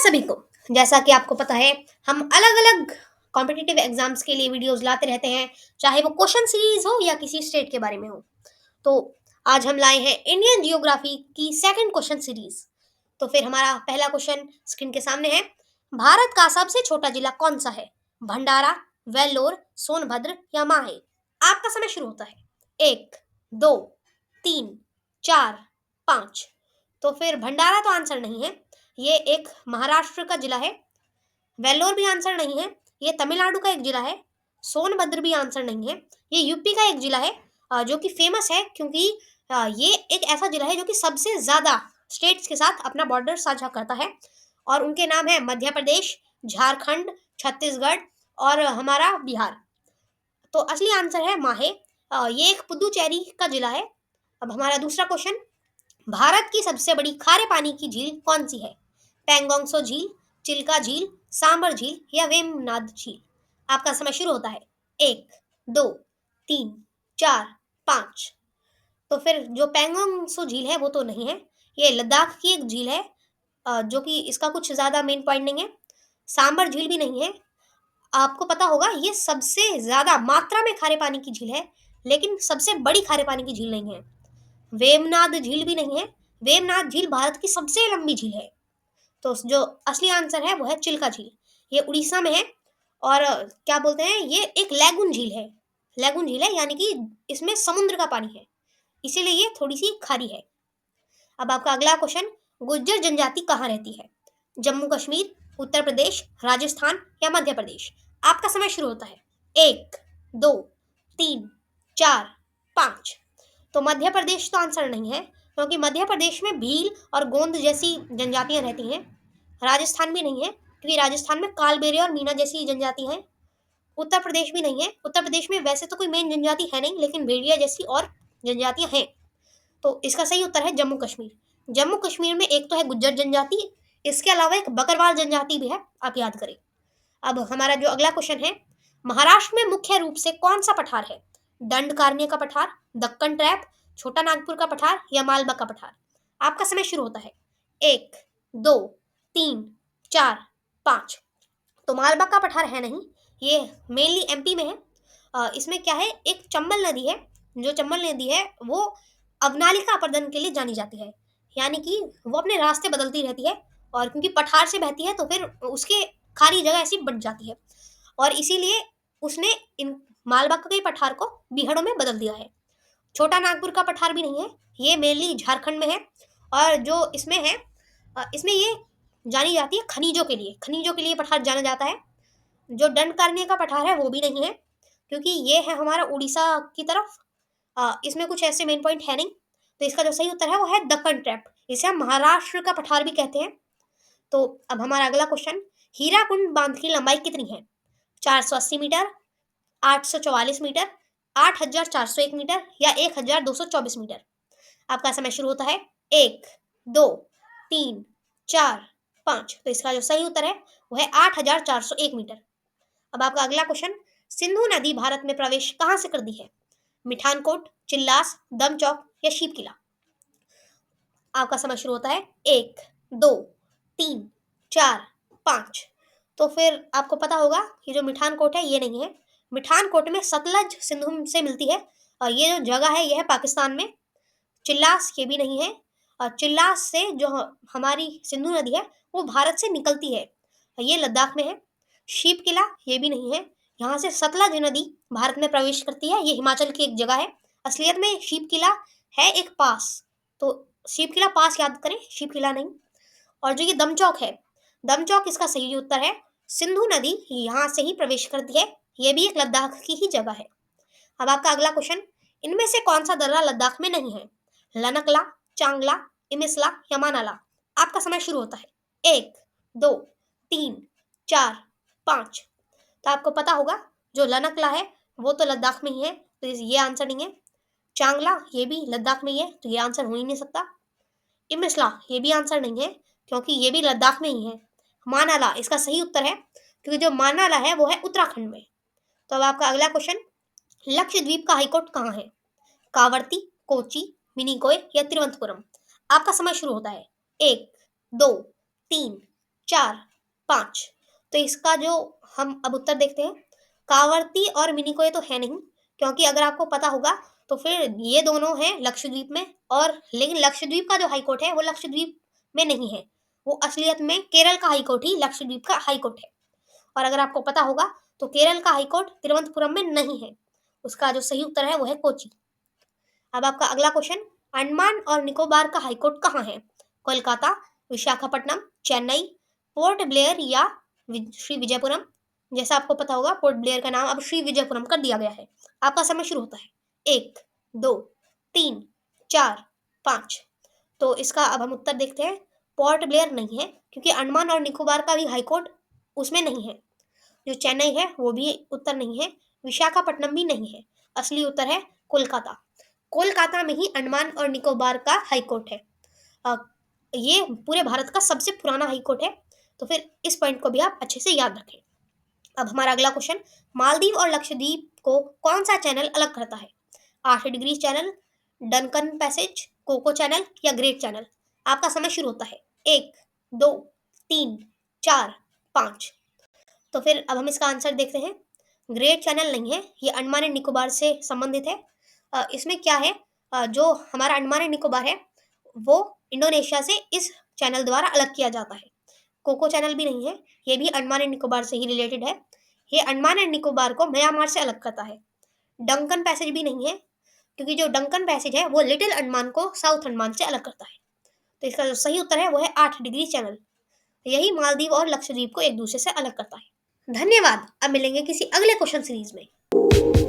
सभी को। जैसा कि आपको पता है, हम अलग-अलग कॉम्पिटिटिव एग्ज़ाम्स के लिए वीडियोज़ लाते रहते हैं, चाहे वो क्वेश्चन सीरीज़ हो या किसी स्टेट के बारे में हो। तो आज हम लाए हैं इंडियन जियोग्राफी की सेकंड क्वेश्चन सीरीज़। तो फिर हमारा पहला क्वेश्चन स्क्रीन के सामने है। भारत का सबसे छोटा जिला कौन-सा है? भंडारा, वेल्लोर, सोनभद्र या माहे? आपका समय शुरू होता है। 1, 2, 3, 4, 5। तो फिर भंडारा तो आंसर नहीं है। ये एक महाराष्ट्र का जिला है। वेल्लोर भी आंसर नहीं है। ये तमिलनाडु का एक जिला है। सोनभद्र भी आंसर नहीं है। ये यूपी का एक जिला है, जो कि फेमस है क्योंकि ये एक ऐसा जिला है जो कि सबसे ज़्यादा स्टेट्स के साथ अपना बॉर्डर साझा करता है और उनके नाम है मध्य प्रदेश, झारखंड, छत्तीसगढ़ और हमारा बिहार। तो असली आंसर है माहे। ये एक पुदुचेरी का जिला है। अब हमारा दूसरा क्वेश्चन। भारत की सबसे बड़ी खारे पानी की झील कौन सी है? पैंगोंग सो झील, चिल्का झील, सांबर झील या वेमनाथ झील? आपका समय शुरू होता है। 1, 2, 3, 4, 5। तो फिर जो पैंगोंग सो झील है वो तो नहीं है। ये लद्दाख की एक झील है, जो कि इसका कुछ ज़्यादा मेन पॉइंट नहीं है। सांबर झील भी नहीं है। आपको पता होगा ये सबसे ज़्यादा मात्रा में खारे पानी की झील है, लेकिन सबसे बड़ी खारे पानी की झील नहीं है। वेमनाथ झील भी नहीं है। वेमनाथ झील भारत की सबसे लंबी झील है। तो जो असली आंसर है वो है चिल्का झील। ये उड़ीसा में है और क्या बोलते हैं, ये एक लैगून झील है। लैगून झील है यानी कि इसमें समुद्र का पानी है, इसीलिए ये थोड़ी सी खारी है। अब आपका अगला क्वेश्चन। गुज्जर जनजाति कहाँ रहती है? जम्मू कश्मीर, उत्तर प्रदेश, राजस्थान या मध्य प्रदेश? आपका समय शुरू होता है। 1, 2, 3, 4, 5। तो मध्य प्रदेश तो आंसर नहीं है, क्योंकि मध्य प्रदेश में भील और गोंद जैसी जनजातियां रहती हैं। राजस्थान भी नहीं है, क्योंकि राजस्थान में कालबेलिया और मीना जैसी जनजाति हैं। उत्तर प्रदेश भी नहीं है। उत्तर प्रदेश में वैसे तो कोई मेन जनजाति है नहीं, लेकिन भेड़िया जैसी और जनजातियां हैं। तो इसका सही उत्तर है जम्मू कश्मीर। जम्मू कश्मीर में एक तो है गुज्जर जनजाति, इसके अलावा एक बकरवाल जनजाति भी है, आप याद करें। अब हमारा जो अगला क्वेश्चन है। महाराष्ट्र में मुख्य रूप से कौन सा पठार है? दंडकारण्य का पठार, दक्कन ट्रैप, छोटा नागपुर का पठार या मालवा का पठार? आपका समय शुरू होता है। 1, 2, 3, 4, 5। तो मालवा का पठार है नहीं। ये मेनली एमपी में है। इसमें क्या है, एक चंबल नदी है। जो चंबल नदी है वो अवनालिका अपर्दन के लिए जानी जाती है, यानी कि वो अपने रास्ते बदलती रहती है और क्योंकि पठार से बहती है तो फिर उसके खाली जगह ऐसी बढ़ जाती है और इसीलिए उसने इन मालवा के पठार को बिहड़ों में बदल दिया है। छोटा नागपुर का पठार भी नहीं है। ये मेनली झारखंड में है और जो इसमें है, इसमें ये जानी जाती है खनिजों के लिए पठार जाना जाता है। जो दंडकारण्य का पठार है वो भी नहीं है, क्योंकि ये है हमारा उड़ीसा की तरफ। इसमें कुछ ऐसे मेन पॉइंट है नहीं। तो इसका जो सही उत्तर है वो है दक्कन ट्रैप। इसे हम महाराष्ट्र का पठार भी कहते हैं। तो अब हमारा अगला क्वेश्चन। हीराकुंड बांध की लंबाई कितनी है? 480 मीटर, 844 मीटर, 8401 मीटर या 1224 मीटर? आपका समय शुरू होता है। 1, 2, 3, 4, 5। तो इसका जो सही उत्तर है वो है 8401 मीटर। अब आपका अगला क्वेश्चन। सिंधु नदी भारत में प्रवेश कहाँ से कर दी है? मिठानकोट, चिल्लास, दमचौक या शीप किला? आपका समय शुरू होता है। 1, 2, 3, 4, 5। तो फिर आपको पता होगा कि जो मिठानकोट है ये नहीं है। मिठानकोट में सतलज सिंधु से मिलती है और ये जो जगह है ये है पाकिस्तान में। चिल्लास ये भी नहीं है। चिल्लास से जो हमारी सिंधु नदी है वो भारत से निकलती है, ये लद्दाख में है। शीप किला ये भी नहीं है। यहाँ से सतलज नदी भारत में प्रवेश करती है, ये हिमाचल की एक जगह है। असलियत में शीप किला है एक पास। तो शीप किला पास याद करें, शीप किला नहीं। और जो ये दमचौक है, दमचौक इसका सही उत्तर है। सिंधु नदी यहाँ से ही प्रवेश करती है, ये भी एक लद्दाख की ही जगह है। अब आपका अगला क्वेश्चन। इनमें से कौन सा दर्रा लद्दाख में नहीं है? लनकला, चांगला, इमिसला या मानाला? आपका समय शुरू होता है। 1, 2, 3, 4, 5। तो आपको पता होगा जो लनकला है वो तो लद्दाख में ही है, तो ये आंसर नहीं है। चांगला ये भी लद्दाख में ही है, तो ये आंसर हो ही नहीं सकता। इमिसला ये भी आंसर नहीं है, क्योंकि ये भी लद्दाख में ही है। मानाला इसका सही उत्तर है, क्योंकि जो मानाला है वो है उत्तराखंड में। तो अब आपका अगला क्वेश्चन। लक्षद्वीप का हाईकोर्ट कहाँ है? कावरती, कोची, मिनिकोय या तिरुवनंतपुरम? आपका समय शुरू होता है। 1, 2, 3, 4, 5। तो इसका जो हम अब उत्तर देखते हैं, कावरती और मिनिकॉय तो है नहीं, क्योंकि अगर आपको पता होगा तो फिर ये दोनों हैं लक्षद्वीप में, और लेकिन लक्षद्वीप का जो हाई कोर्ट है वो लक्षद्वीप में नहीं है, वो असलियत में केरल का हाई कोर्ट ही लक्षद्वीप का हाई कोर्ट है। और अगर आपको पता होगा तो केरल का हाई कोर्ट तिरुवनंतपुरम में नहीं है, उसका जो सही उत्तर है वो है कोची। अब आपका अगला क्वेश्चन, अंडमान और निकोबार का हाईकोर्ट कहाँ है? कोलकाता, विशाखापट्टनम, चेन्नई, पोर्ट ब्लेयर या श्री विजयपुरम। जैसा आपको पता होगा पोर्ट ब्लेयर का नाम अब श्री विजयपुरम कर दिया गया है। आपका समय शुरू होता है, 1, 2, 3, 4, 5। तो इसका अब हम उत्तर देखते हैं, पोर्ट ब्लेयर नहीं है, क्योंकि अंडमान और निकोबार का भी हाईकोर्ट उसमें नहीं है। जो चेन्नई है वो भी उत्तर नहीं है, विशाखापट्टनम भी नहीं है। असली उत्तर है कोलकाता। कोलकाता में ही अंडमान और निकोबार का हाई कोर्ट है। अ, ये पूरे भारत का सबसे पुराना हाई कोर्ट है। तो फिर इस पॉइंट को भी आप अच्छे से याद रखें। अब हमारा अगला क्वेश्चन, मालदीव और लक्षद्वीप को कौन सा चैनल अलग करता है? 8 Degree Channel, Duncan Passage, Coco Channel या ग्रेट चैनल। आपका समय शुरू होता है, 1, 2, 3, 4, 5। तो फिर अब हम इसका आंसर देखते हैं। ग्रेट चैनल नहीं है, ये अंडमान एंड निकोबार से संबंधित है। इसमें क्या है, जो हमारा अंडमान एंड निकोबार है वो इंडोनेशिया से इस चैनल द्वारा अलग किया जाता है। कोको चैनल भी नहीं है, ये भी अंडमान एंड निकोबार से ही रिलेटेड है। ये अंडमान एंड निकोबार को म्यांमार से अलग करता है। डंकन पैसेज भी नहीं है, क्योंकि जो डंकन पैसेज है वो लिटिल अंडमान को साउथ अंडमान से अलग करता है। तो इसका जो सही उत्तर है वो है 8 डिग्री चैनल। यही मालदीव और लक्षद्वीप को एक दूसरे से अलग करता है। धन्यवाद। अब मिलेंगे किसी अगले क्वेश्चन सीरीज में।